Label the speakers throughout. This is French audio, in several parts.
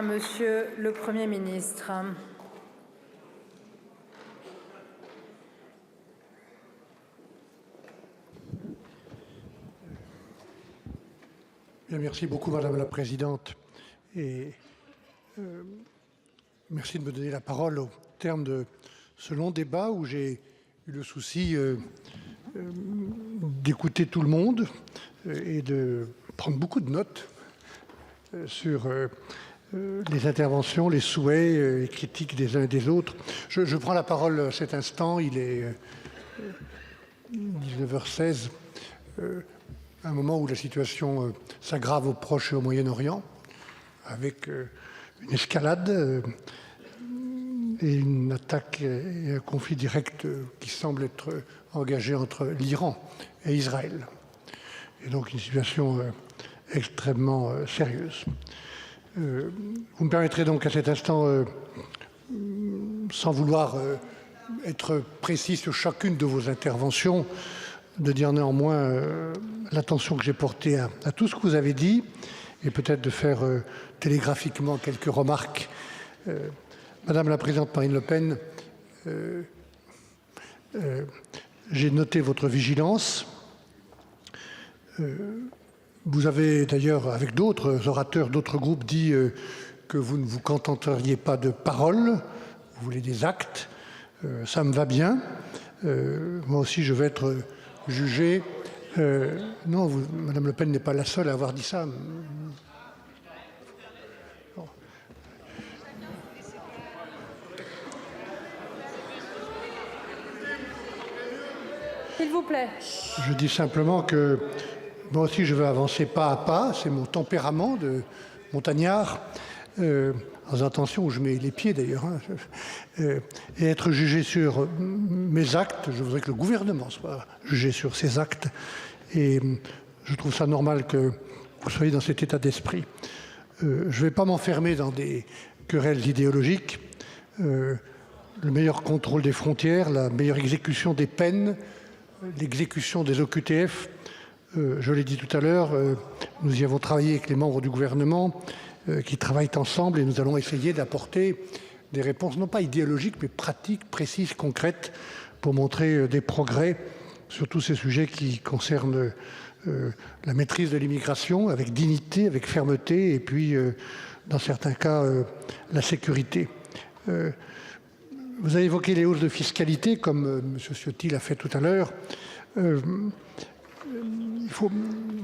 Speaker 1: à Monsieur le Premier ministre.
Speaker 2: Bien, merci beaucoup, Madame la Présidente. Et merci de me donner la parole au terme de ce long débat où j'ai eu le souci d'écouter tout le monde et de prendre beaucoup de notes sur les interventions, les souhaits, les critiques des uns et des autres. Je prends la parole à cet instant, il est 19h16, à un moment où la situation s'aggrave au Proche et au Moyen-Orient, avec une escalade et une attaque et un conflit direct qui semble être engagé entre l'Iran et Israël. Et donc une situation extrêmement sérieuse. Vous me permettrez donc à cet instant, sans vouloir être précis sur chacune de vos interventions, de dire néanmoins l'attention que j'ai portée à tout ce que vous avez dit et peut-être de faire télégraphiquement quelques remarques. Madame la Présidente Marine Le Pen, j'ai noté votre vigilance. Vous avez d'ailleurs, avec d'autres orateurs, d'autres groupes, dit que vous ne vous contenteriez pas de paroles, vous voulez des actes. Ça me va bien. Moi aussi, je vais être jugé. Non, Madame Le Pen n'est pas la seule à avoir dit ça.
Speaker 1: S'il vous plaît.
Speaker 2: Je dis simplement que moi aussi je veux avancer pas à pas, c'est mon tempérament de montagnard, en attention où je mets les pieds d'ailleurs, et être jugé sur mes actes. Je voudrais que le gouvernement soit jugé sur ses actes et je trouve ça normal que vous soyez dans cet état d'esprit. Je ne vais pas m'enfermer dans des querelles idéologiques. Le meilleur contrôle des frontières, la meilleure exécution des peines, l'exécution des OQTF, je l'ai dit tout à l'heure, nous y avons travaillé avec les membres du gouvernement qui travaillent ensemble et nous allons essayer d'apporter des réponses non pas idéologiques mais pratiques, précises, concrètes pour montrer des progrès sur tous ces sujets qui concernent la maîtrise de l'immigration avec dignité, avec fermeté et puis dans certains cas la sécurité. Vous avez évoqué les hausses de fiscalité, comme M. Ciotti l'a fait tout à l'heure. Il faut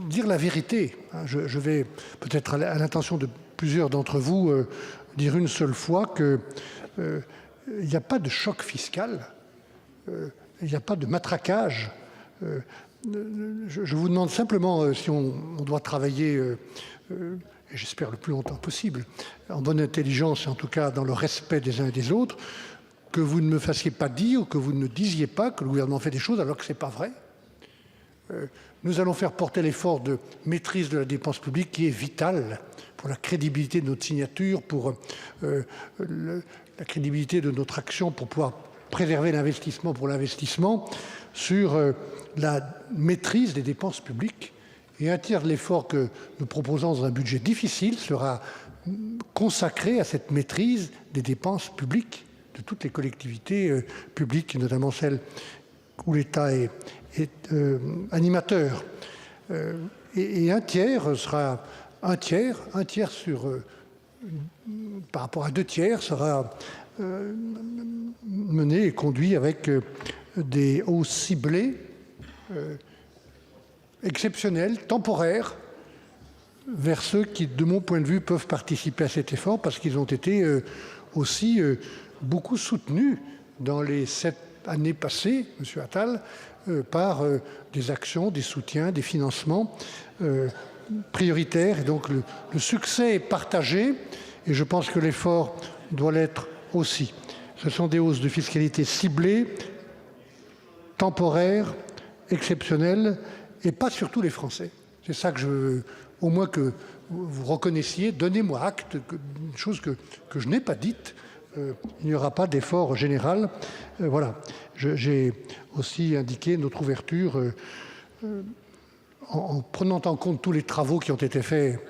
Speaker 2: dire la vérité. Je vais peut-être à l'intention de plusieurs d'entre vous dire une seule fois qu'il n'y a pas de choc fiscal, il n'y a pas de matraquage. Je vous demande simplement si on doit travailler, et j'espère le plus longtemps possible, en bonne intelligence et en tout cas dans le respect des uns et des autres, que vous ne me fassiez pas dire ou que vous ne disiez pas que le gouvernement fait des choses alors que ce n'est pas vrai. Nous allons faire porter l'effort de maîtrise de la dépense publique qui est vital pour la crédibilité de notre signature, pour la crédibilité de notre action, pour pouvoir préserver l'investissement pour l'investissement, sur la maîtrise des dépenses publiques. Et un tiers de l'effort que nous proposons dans un budget difficile sera consacré à cette maîtrise des dépenses publiques de toutes les collectivités publiques, notamment celles où l'État est animateur. Et un tiers sera un tiers sur par rapport à 2 tiers sera mené et conduit avec des hausses ciblées, exceptionnelles, temporaires, vers ceux qui, de mon point de vue, peuvent participer à cet effort parce qu'ils ont été aussi beaucoup soutenus dans les 7 années passées, M. Attal, par des actions, des soutiens, des financements prioritaires. Et donc le succès est partagé et je pense que l'effort doit l'être aussi. Ce sont des hausses de fiscalité ciblées, temporaires, exceptionnelles et pas sur tous les Français. C'est ça que je veux au moins que vous reconnaissiez. Donnez-moi acte d'une chose que je n'ai pas dite. Il n'y aura pas d'effort général. Voilà. J'ai aussi indiqué notre ouverture en prenant en compte tous les travaux qui ont été faits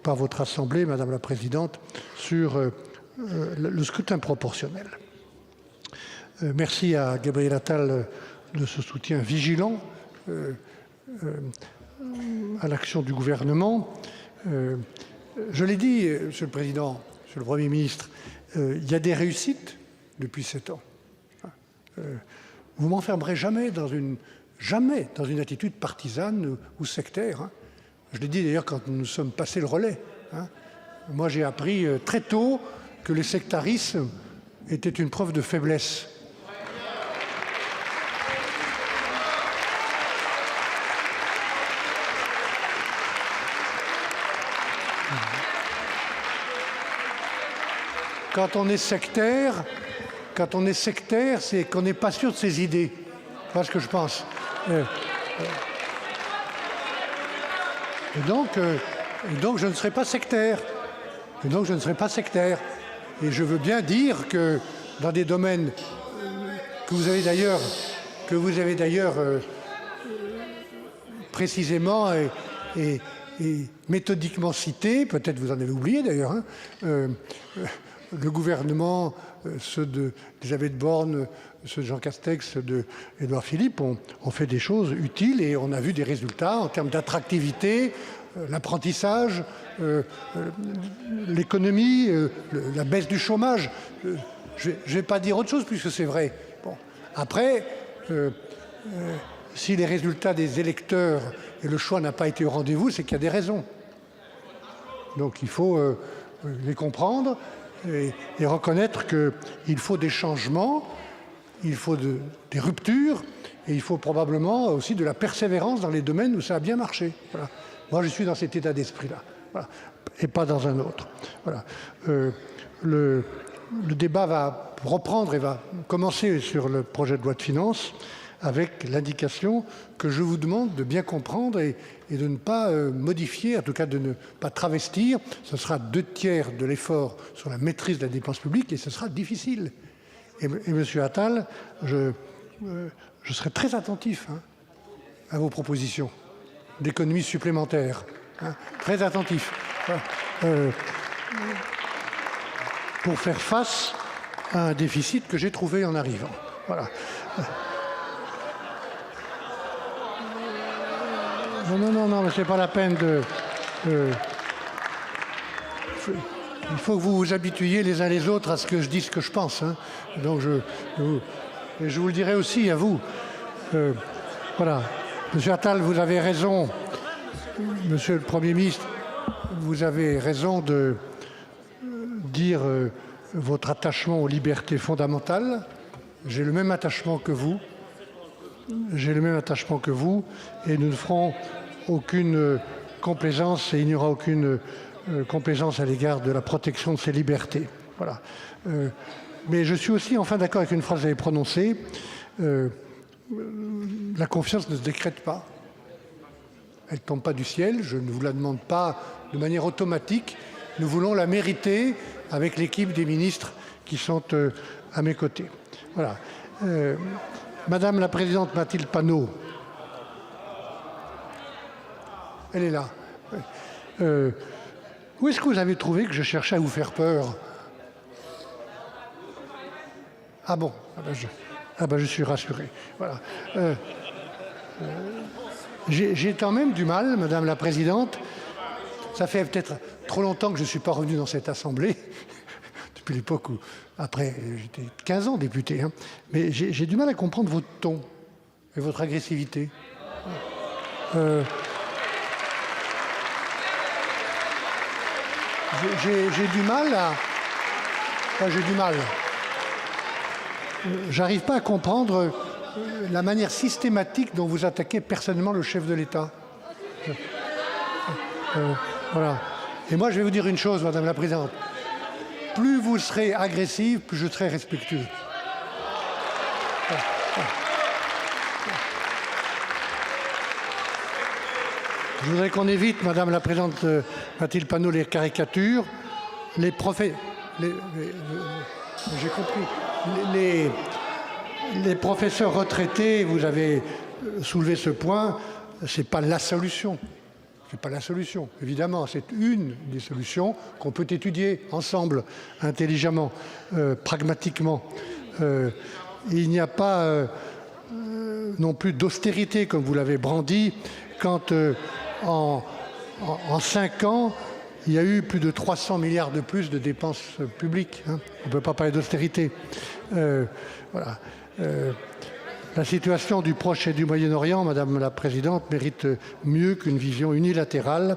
Speaker 2: par votre Assemblée, Madame la Présidente, sur le scrutin proportionnel. Merci à Gabriel Attal de ce soutien vigilant à l'action du gouvernement. Je l'ai dit, Monsieur le Président, Monsieur le Premier ministre, il y a des réussites depuis 7 ans. Vous m'enfermerez jamais dans une attitude partisane ou sectaire. Hein. Je l'ai dit d'ailleurs quand nous sommes passés le relais. Hein. Moi, j'ai appris très tôt que le sectarisme était une preuve de faiblesse. Quand on est sectaire, c'est qu'on n'est pas sûr de ses idées. Voilà ce que je pense. Et donc, je ne serai pas sectaire. Et je veux bien dire que dans des domaines que vous avez d'ailleurs précisément et méthodiquement cités, peut-être vous en avez oublié d'ailleurs, hein, le gouvernement, ceux d'Elisabeth Borne, ceux de Jean Castex, ceux d'Édouard Philippe ont fait des choses utiles et on a vu des résultats en termes d'attractivité, l'apprentissage, l'économie, la baisse du chômage. Je ne vais pas dire autre chose puisque c'est vrai. Bon. Après, si les résultats des électeurs et le choix n'a pas été au rendez-vous, c'est qu'il y a des raisons. Donc il faut les comprendre et reconnaître qu'il faut des changements, il faut des ruptures et il faut probablement aussi de la persévérance dans les domaines où ça a bien marché. Voilà. Moi, je suis dans cet état d'esprit-là, voilà, et pas dans un autre. Voilà. Le débat va reprendre et va commencer sur le projet de loi de finances avec l'indication que je vous demande de bien comprendre et de ne pas modifier, en tout cas de ne pas travestir. Ce sera 2/3 de l'effort sur la maîtrise de la dépense publique et ce sera difficile. Et M. Attal, je serai très attentif à vos propositions d'économies supplémentaires. Hein, très attentif. Pour faire face à un déficit que j'ai trouvé en arrivant. Voilà. Non, mais c'est pas la peine de... il faut que vous vous habituiez les uns les autres à ce que je dise ce que je pense. Hein. Donc je vous le dirai aussi à vous. Voilà. Monsieur Attal, vous avez raison. Monsieur le Premier ministre, vous avez raison de dire votre attachement aux libertés fondamentales. J'ai le même attachement que vous. Et nous ne ferons aucune complaisance et il n'y aura aucune complaisance à l'égard de la protection de ces libertés. Voilà. Mais je suis aussi enfin d'accord avec une phrase que vous avez prononcée. La confiance ne se décrète pas. Elle ne tombe pas du ciel. Je ne vous la demande pas de manière automatique. Nous voulons la mériter avec l'équipe des ministres qui sont à mes côtés. Voilà. Madame la Présidente Mathilde Panot, elle est là. Où est-ce que vous avez trouvé que je cherchais à vous faire peur? Ah bon, je suis rassuré. Voilà. J'ai quand même du mal, Madame la Présidente. Ça fait peut-être trop longtemps que je ne suis pas revenu dans cette Assemblée, depuis l'époque où, après, j'étais 15 ans député. Hein. Mais j'ai du mal à comprendre votre ton et votre agressivité. J'ai du mal à... Enfin, j'ai du mal. J'arrive pas à comprendre la manière systématique dont vous attaquez personnellement le chef de l'État. Voilà. Et moi, je vais vous dire une chose, Madame la Présidente. Plus vous serez agressive, plus je serai respectueux. Je voudrais qu'on évite, Madame la Présidente Mathilde Panot, les caricatures. J'ai compris. Les professeurs retraités, vous avez soulevé ce point, ce n'est pas la solution. Ce n'est pas la solution, évidemment, c'est une des solutions qu'on peut étudier ensemble, intelligemment, pragmatiquement. Il n'y a pas non plus d'austérité, comme vous l'avez brandi, quand en 5 ans, il y a eu plus de 300 milliards de plus de dépenses publiques. Hein. On ne peut pas parler d'austérité. Voilà. La situation du Proche et du Moyen-Orient, Madame la Présidente, mérite mieux qu'une vision unilatérale.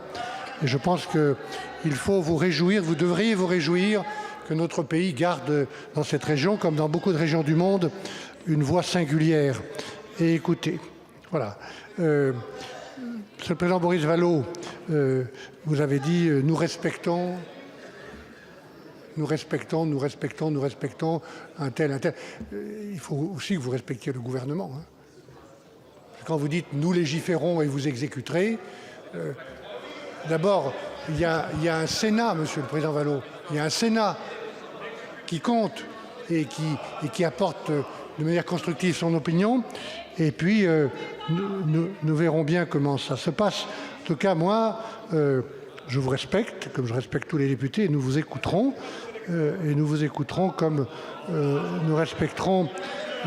Speaker 2: Et je pense qu'il faut vous réjouir, vous devriez vous réjouir que notre pays garde dans cette région, comme dans beaucoup de régions du monde, une voix singulière et écoutée. Voilà. Monsieur le Président Boris Vallaud, vous avez dit nous respectons un tel. Il faut aussi que vous respectiez le gouvernement. Hein. Quand vous dites nous légiférons et vous exécuterez, d'abord, il y a un Sénat, Monsieur le Président Vallaud, il y a un Sénat qui compte et qui apporte de manière constructive son opinion. Et puis, nous verrons bien comment ça se passe. En tout cas, moi, je vous respecte, comme je respecte tous les députés, et nous vous écouterons. Et nous vous écouterons comme nous respecterons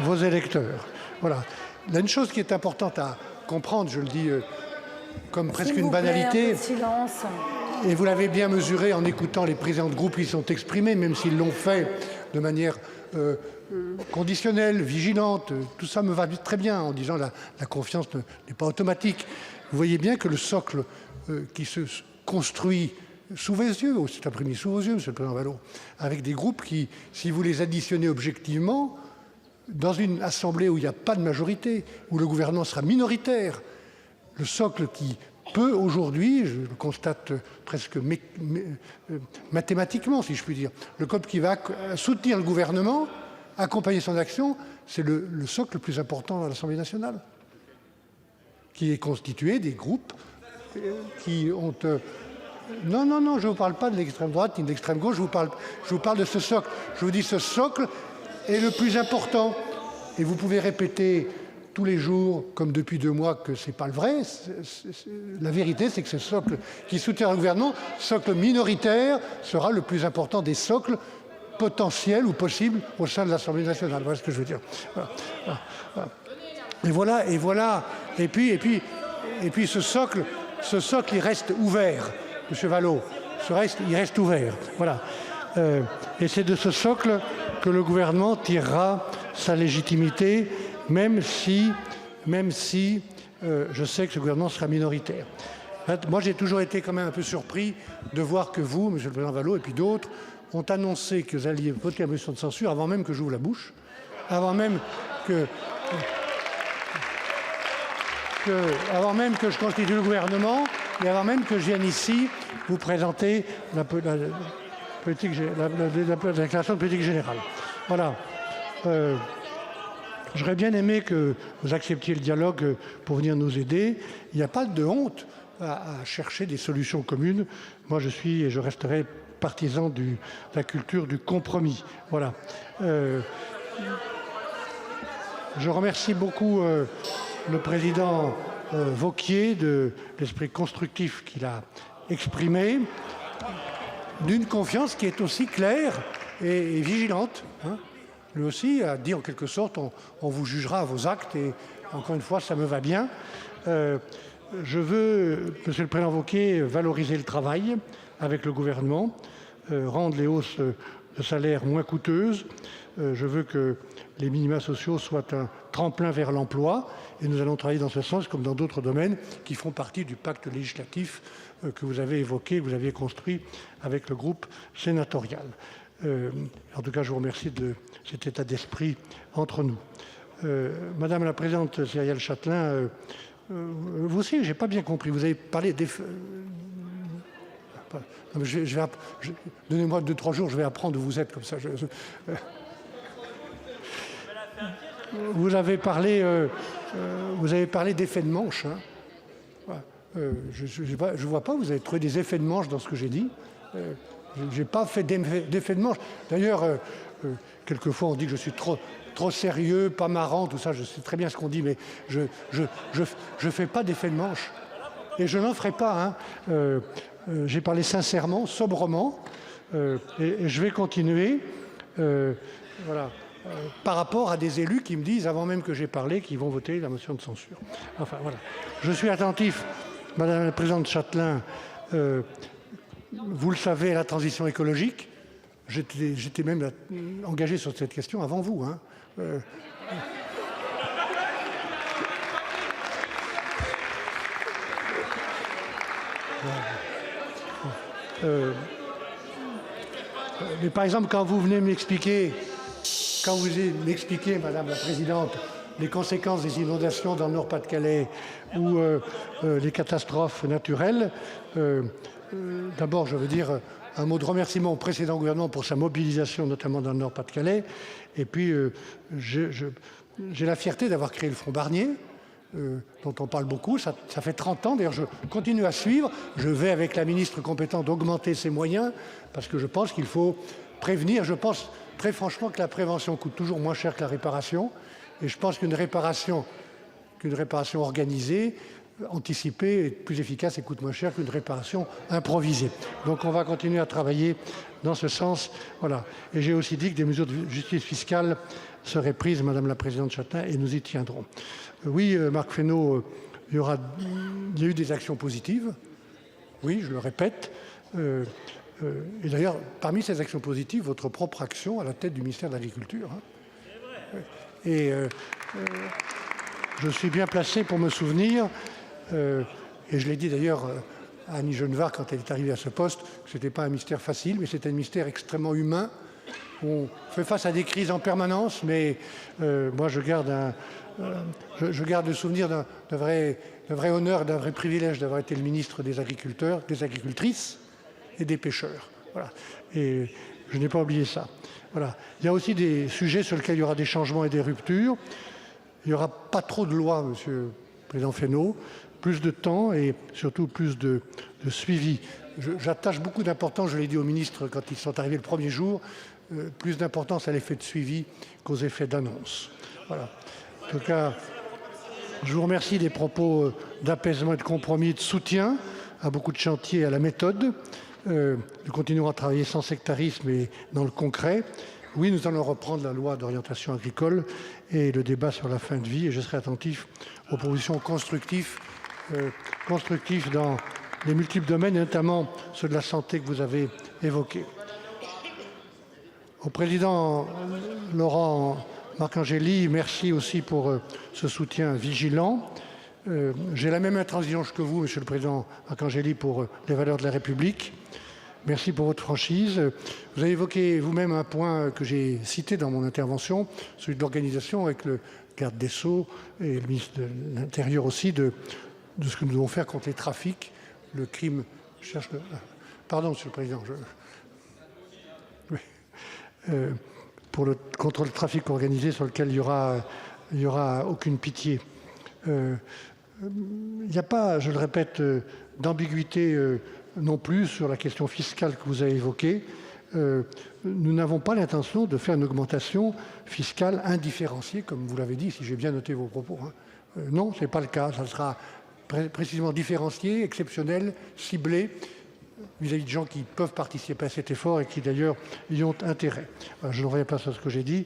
Speaker 2: vos électeurs. Voilà. Il y a une chose qui est importante à comprendre, je le dis comme presque une banalité.
Speaker 1: Silence.
Speaker 2: Et vous l'avez bien mesuré en écoutant les présidents de groupe qui sont exprimés, même s'ils l'ont fait de manière conditionnelle, vigilante. Tout ça me va très bien en disant la confiance n'est pas automatique. Vous voyez bien que le socle qui se construit sous vos yeux, cet après-midi, sous vos yeux, Monsieur le Président Vallaud, avec des groupes qui, si vous les additionnez objectivement, dans une assemblée où il n'y a pas de majorité, où le gouvernement sera minoritaire, le socle qui peut aujourd'hui, je le constate presque mathématiquement, si je puis dire, le socle qui va soutenir le gouvernement, accompagner son action, c'est le socle le plus important dans l'Assemblée nationale, qui est constitué des groupes qui ont... Non, je ne vous parle pas de l'extrême droite ni de l'extrême gauche, je vous parle de ce socle. Je vous dis ce socle est le plus important. Et vous pouvez répéter tous les jours, comme depuis 2 mois, que ce n'est pas le vrai. La vérité, c'est que ce socle qui soutient le gouvernement, socle minoritaire, sera le plus important des socles potentiels ou possibles au sein de l'Assemblée nationale. Voilà ce que je veux dire. Voilà. Et voilà. Et puis ce socle, il reste ouvert. Monsieur Vallaud, il reste ouvert. Voilà. Et c'est de ce socle que le gouvernement tirera sa légitimité, même si je sais que ce gouvernement sera minoritaire. Moi, j'ai toujours été quand même un peu surpris de voir que vous, Monsieur le Président Vallaud, et puis d'autres, ont annoncé que vous alliez voter la motion de censure avant même que j'ouvre la bouche, avant même que je constitue le gouvernement et avant même que je vienne ici vous présenter la déclaration de politique générale. Voilà. J'aurais bien aimé que vous acceptiez le dialogue pour venir nous aider. Il n'y a pas de honte à chercher des solutions communes. Moi, je suis et je resterai partisan de la culture du compromis. Voilà. Je remercie beaucoup le président Wauquiez de l'esprit constructif qu'il a exprimé, d'une confiance qui est aussi claire et vigilante. Hein. Lui aussi a dit en quelque sorte on vous jugera à vos actes et encore une fois ça me va bien. Je veux, Monsieur le Président Wauquiez, valoriser le travail avec le gouvernement, rendre les hausses de salaire moins coûteuses. Je veux que les minima sociaux soient un tremplin vers l'emploi et nous allons travailler dans ce sens comme dans d'autres domaines qui font partie du pacte législatif que vous avez évoqué, que vous aviez construit avec le groupe sénatorial. En tout cas, je vous remercie de cet état d'esprit entre nous. Madame la Présidente Cyrielle Châtelain, vous aussi, je n'ai pas bien compris. Vous avez parlé des... Donnez-moi 2-3 jours, je vais apprendre où vous êtes comme ça. Vous avez parlé d'effets de manche. Hein. Je ne vois pas, vous avez trouvé des effets de manche dans ce que j'ai dit. Je n'ai pas fait d'effet de manche. D'ailleurs, quelquefois on dit que je suis trop sérieux, pas marrant, tout ça, je sais très bien ce qu'on dit, mais je ne fais pas d'effet de manche. Et je n'en ferai pas. Hein. J'ai parlé sincèrement, sobrement, et je vais continuer. Voilà. Par rapport à des élus qui me disent, avant même que j'ai parlé, qu'ils vont voter la motion de censure. Enfin, voilà. Je suis attentif, Madame la Présidente Châtelain, vous le savez, à la transition écologique. J'étais même engagé sur cette question avant vous. Hein. Mais par exemple, quand vous venez m'expliquer, Madame la Présidente, les conséquences des inondations dans le Nord-Pas-de-Calais ou les catastrophes naturelles, d'abord, je veux dire un mot de remerciement au précédent gouvernement pour sa mobilisation, notamment dans le Nord-Pas-de-Calais. Et puis, j'ai la fierté d'avoir créé le Fonds Barnier, dont on parle beaucoup. Ça fait 30 ans. D'ailleurs, je continue à suivre. Je vais, avec la ministre compétente, augmenter ses moyens, parce que je pense qu'il faut prévenir. Je pense très franchement que la prévention coûte toujours moins cher que la réparation. Et je pense qu'une réparation organisée, anticipée, est plus efficace et coûte moins cher qu'une réparation improvisée. Donc on va continuer à travailler dans ce sens. Voilà. Et j'ai aussi dit que des mesures de justice fiscale seraient prises, Madame la Présidente Châtelain, et nous y tiendrons. Oui, Marc Fesneau, il y a eu des actions positives. Oui, je le répète. Et d'ailleurs, parmi ces actions positives, votre propre action à la tête du ministère de l'Agriculture. Hein. Et je suis bien placé pour me souvenir, et je l'ai dit d'ailleurs à Annie Genevard quand elle est arrivée à ce poste, que ce n'était pas un ministère facile, mais c'était un ministère extrêmement humain. On fait face à des crises en permanence, mais moi je garde le souvenir d'un vrai honneur, d'un vrai privilège d'avoir été le ministre des agriculteurs, des agricultrices et des pêcheurs. Voilà. Et je n'ai pas oublié ça. Voilà. Il y a aussi des sujets sur lesquels il y aura des changements et des ruptures. Il n'y aura pas trop de lois, Monsieur le Président Fesneau, plus de temps et surtout plus de suivi. J'attache beaucoup d'importance, je l'ai dit aux ministres quand ils sont arrivés le premier jour, plus d'importance à l'effet de suivi qu'aux effets d'annonce. Voilà. En tout cas, je vous remercie des propos d'apaisement et de compromis et de soutien à beaucoup de chantiers et à la méthode. Nous continuerons à travailler sans sectarisme et dans le concret. Oui, nous allons reprendre la loi d'orientation agricole et le débat sur la fin de vie, et je serai attentif aux propositions constructives dans les multiples domaines, et notamment ceux de la santé que vous avez évoqués. Au président Laurent Marcangeli, merci aussi pour ce soutien vigilant. J'ai la même intransigeance que vous, Monsieur le Président Marcangeli, pour les valeurs de la République. Merci pour votre franchise. Vous avez évoqué vous-même un point que j'ai cité dans mon intervention, celui de l'organisation avec le garde des Sceaux et le ministre de l'Intérieur aussi, de ce que nous devons faire contre les trafics, le crime. Pardon, Monsieur le Président. Contre le trafic organisé sur lequel il y aura aucune pitié. Il n'y a pas, je le répète, d'ambiguïté non plus sur la question fiscale que vous avez évoquée. Nous n'avons pas l'intention de faire une augmentation fiscale indifférenciée, comme vous l'avez dit, si j'ai bien noté vos propos. Hein. Non, ce n'est pas le cas. Ça sera précisément différencié, exceptionnel, ciblé, vis-à-vis de gens qui peuvent participer à cet effort et qui d'ailleurs y ont intérêt. Je ne reviens pas sur ce que j'ai dit.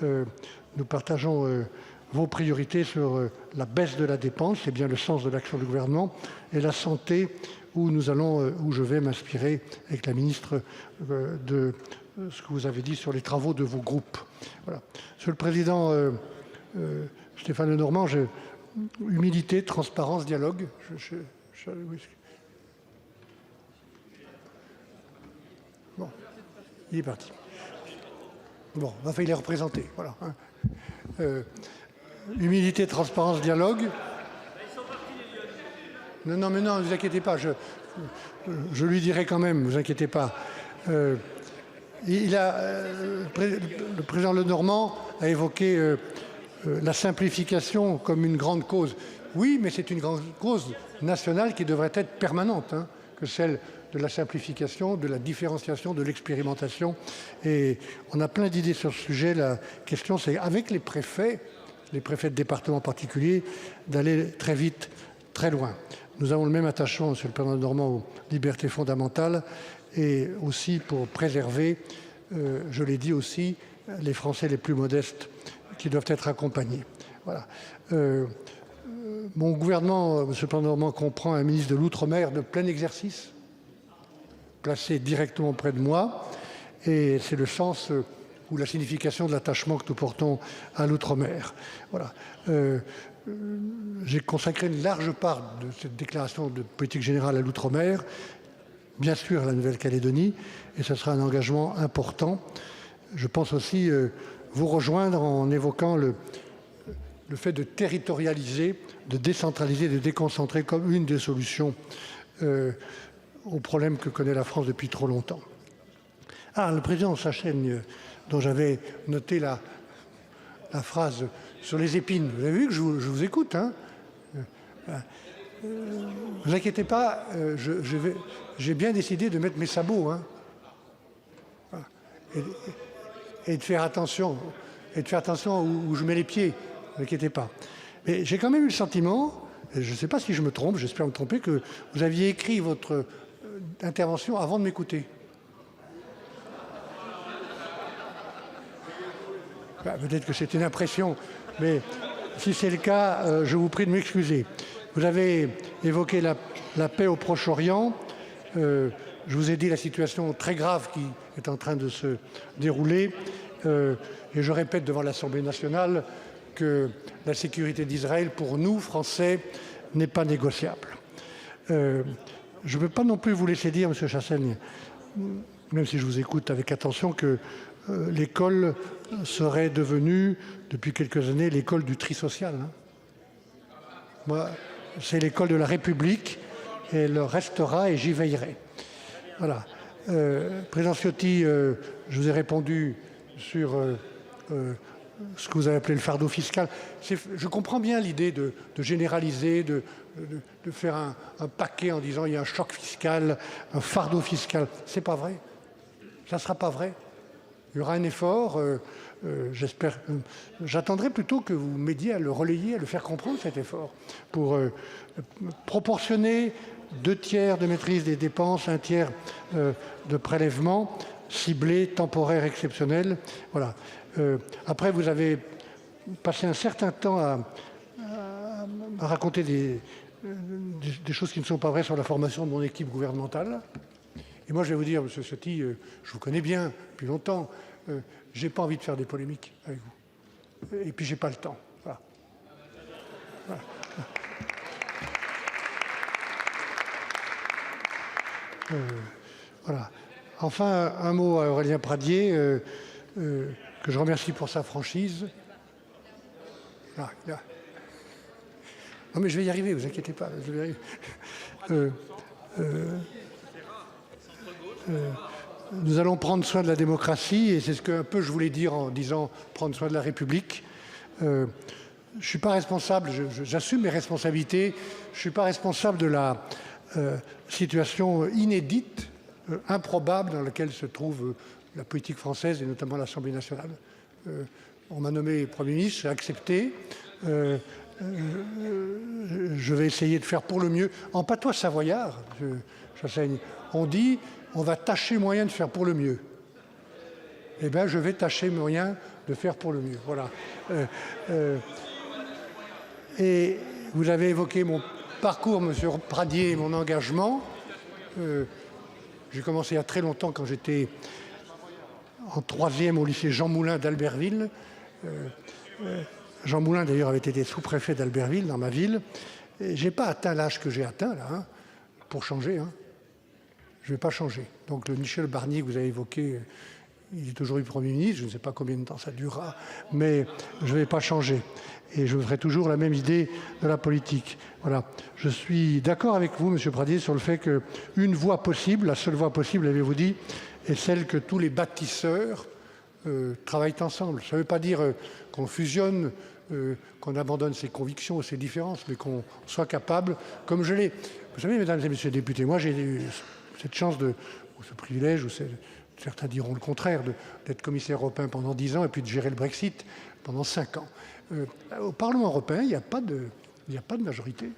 Speaker 2: Nous partageons vos priorités sur la baisse de la dépense, c'est bien le sens de l'action du gouvernement, et la santé, où je vais m'inspirer avec la ministre de ce que vous avez dit sur les travaux de vos groupes. Voilà. Monsieur le Président Stéphane Lenormand, humilité, transparence, dialogue. Oui. Bon, il est parti. Bon, enfin, il est représenté. Voilà. Humilité, transparence, dialogue. Non, mais non, ne vous inquiétez pas. Je lui dirai quand même, ne vous inquiétez pas. Le président Lenormand a évoqué la simplification comme une grande cause. Oui, mais c'est une grande cause nationale qui devrait être permanente, hein, que celle de la simplification, de la différenciation, de l'expérimentation. Et on a plein d'idées sur ce sujet. La question, c'est avec les préfets de département en particulier, d'aller très vite, très loin. nous avons le même attachement, Monsieur le Président Normand, aux libertés fondamentales et aussi pour préserver, je l'ai dit aussi, les Français les plus modestes qui doivent être accompagnés. Voilà. Mon gouvernement, Monsieur le Président Normand, comprend un ministre de l'Outre-mer de plein exercice, placé directement près de moi, et c'est le sens ou la signification de l'attachement que nous portons à l'Outre-mer. Voilà. J'ai consacré une large part de cette déclaration de politique générale à l'Outre-mer, bien sûr à la Nouvelle-Calédonie, et ce sera un engagement important. Je pense aussi vous rejoindre en évoquant le fait de territorialiser, de décentraliser, de déconcentrer comme une des solutions aux problèmes que connaît la France depuis trop longtemps. Le président Sachaigne, dont j'avais noté la phrase sur les épines. Vous avez vu que je vous écoute, hein. Vous inquiétez pas, j'ai bien décidé de mettre mes sabots, hein, et de faire attention, où je mets les pieds. Ne vous inquiétez pas. Mais j'ai quand même eu le sentiment, et je ne sais pas si je me trompe, j'espère me tromper, que vous aviez écrit votre intervention avant de m'écouter. Peut-être que c'est une impression, mais si c'est le cas, je vous prie de m'excuser. Vous avez évoqué la paix au Proche-Orient. Je vous ai dit la situation très grave qui est en train de se dérouler. Et je répète devant l'Assemblée nationale que la sécurité d'Israël, pour nous, Français, n'est pas négociable. Je ne veux pas non plus vous laisser dire, M. Chassaigne, même si je vous écoute avec attention, que l'école serait devenue, depuis quelques années, l'école du tri social. Hein. Moi, c'est l'école de la République, et elle restera et j'y veillerai. Voilà. Président Ciotti, je vous ai répondu sur ce que vous avez appelé le fardeau fiscal. Je comprends bien l'idée de généraliser, de faire un paquet en disant il y a un choc fiscal, un fardeau fiscal. C'est pas vrai. Ça ne sera pas vrai. Il y aura un effort, j'espère. J'attendrai plutôt que vous m'aidiez à le relayer, à le faire comprendre, cet effort, pour proportionner 2 tiers de maîtrise des dépenses, 1 tiers de prélèvement, ciblé, temporaire, exceptionnel. Voilà. Après, vous avez passé un certain temps à raconter des choses qui ne sont pas vraies sur la formation de mon équipe gouvernementale. Et moi, je vais vous dire, M. Ciotti, je vous connais bien depuis longtemps, je n'ai pas envie de faire des polémiques avec vous. Et puis, je n'ai pas le temps. Voilà. Voilà. Enfin, un mot à Aurélien Pradié, que je remercie pour sa franchise. Non, mais je vais y arriver, vous inquiétez pas. Je vais y arriver. Nous allons prendre soin de la démocratie, et c'est ce que un peu je voulais dire en disant prendre soin de la République. Je ne suis pas responsable, j'assume mes responsabilités, je ne suis pas responsable de la situation inédite, improbable dans laquelle se trouve la politique française et notamment l'Assemblée nationale. On m'a nommé Premier ministre, j'ai accepté. Je vais essayer de faire pour le mieux. En patois savoyard, Chassaigne, on dit on va tâcher moyen de faire pour le mieux. Eh bien, je vais tâcher moyen de faire pour le mieux. Voilà. Et vous avez évoqué mon parcours, M. Pradié, et mon engagement. J'ai commencé il y a très longtemps, quand j'étais en 3e au lycée Jean Moulin d'Albertville. Jean Moulin, d'ailleurs, avait été sous-préfet d'Albertville, dans ma ville. Je n'ai pas atteint l'âge que j'ai atteint, là, hein, pour changer. Hein. Je ne vais pas changer. Donc, le Michel Barnier que vous avez évoqué, il est aujourd'hui Premier ministre. Je ne sais pas combien de temps ça durera, mais je ne vais pas changer. Et je ferai toujours la même idée de la politique. Voilà. Je suis d'accord avec vous, M. Pradié, sur le fait qu'une voie possible, la seule voie possible, avez-vous dit, est celle que tous les bâtisseurs travaillent ensemble. Ça ne veut pas dire qu'on fusionne, qu'on abandonne ses convictions ou ses différences, mais qu'on soit capable, comme je l'ai. Vous savez, mesdames et messieurs les députés, moi j'ai eu cette chance ou ce privilège, certains diront le contraire, d'être commissaire européen pendant 10 ans et puis de gérer le Brexit pendant 5 ans. Au Parlement européen, il n'y a pas de majorité.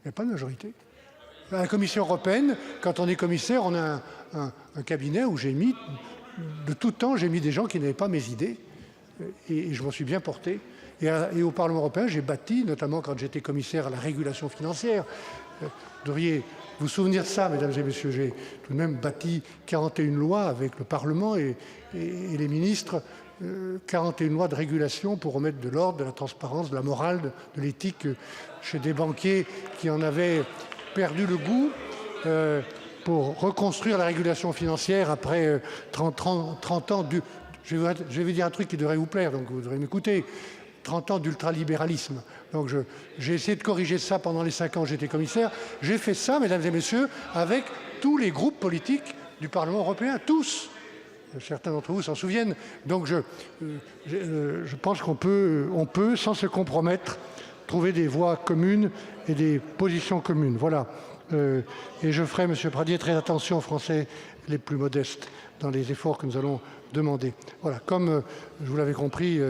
Speaker 2: n'y a pas de majorité. À la Commission européenne, quand on est commissaire, on a un cabinet où j'ai mis, de tout temps, j'ai mis des gens qui n'avaient pas mes idées. Et je m'en suis bien porté. Et au Parlement européen, j'ai bâti, notamment quand j'étais commissaire à la régulation financière, vous devriez vous souvenir de ça, mesdames et messieurs, j'ai tout de même bâti 41 lois avec le Parlement et les ministres, 41 lois de régulation pour remettre de l'ordre, de la transparence, de la morale, de l'éthique chez des banquiers qui en avaient perdu le goût, pour reconstruire la régulation financière après 30 ans. Je vais vous dire un truc qui devrait vous plaire, donc vous devrez m'écouter. 30 ans d'ultralibéralisme. Donc j'ai essayé de corriger ça pendant les 5 ans où j'étais commissaire. J'ai fait ça, mesdames et messieurs, avec tous les groupes politiques du Parlement européen, tous. Certains d'entre vous s'en souviennent. Donc je pense qu'on peut, sans se compromettre, trouver des voies communes et des positions communes. Voilà. Et je ferai, Monsieur Pradier, très attention aux Français les plus modestes dans les efforts que nous allons demander. Voilà, comme je vous l'avez compris,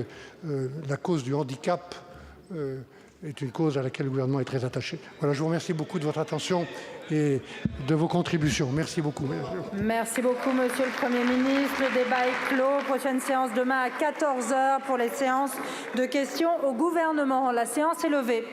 Speaker 2: la cause du handicap est une cause à laquelle le gouvernement est très attaché. Voilà, je vous remercie beaucoup de votre attention et de vos contributions. Merci beaucoup.
Speaker 1: Merci beaucoup, Monsieur le Premier ministre. Le débat est clos. Prochaine séance demain à 14 h pour les séances de questions au gouvernement. La séance est levée.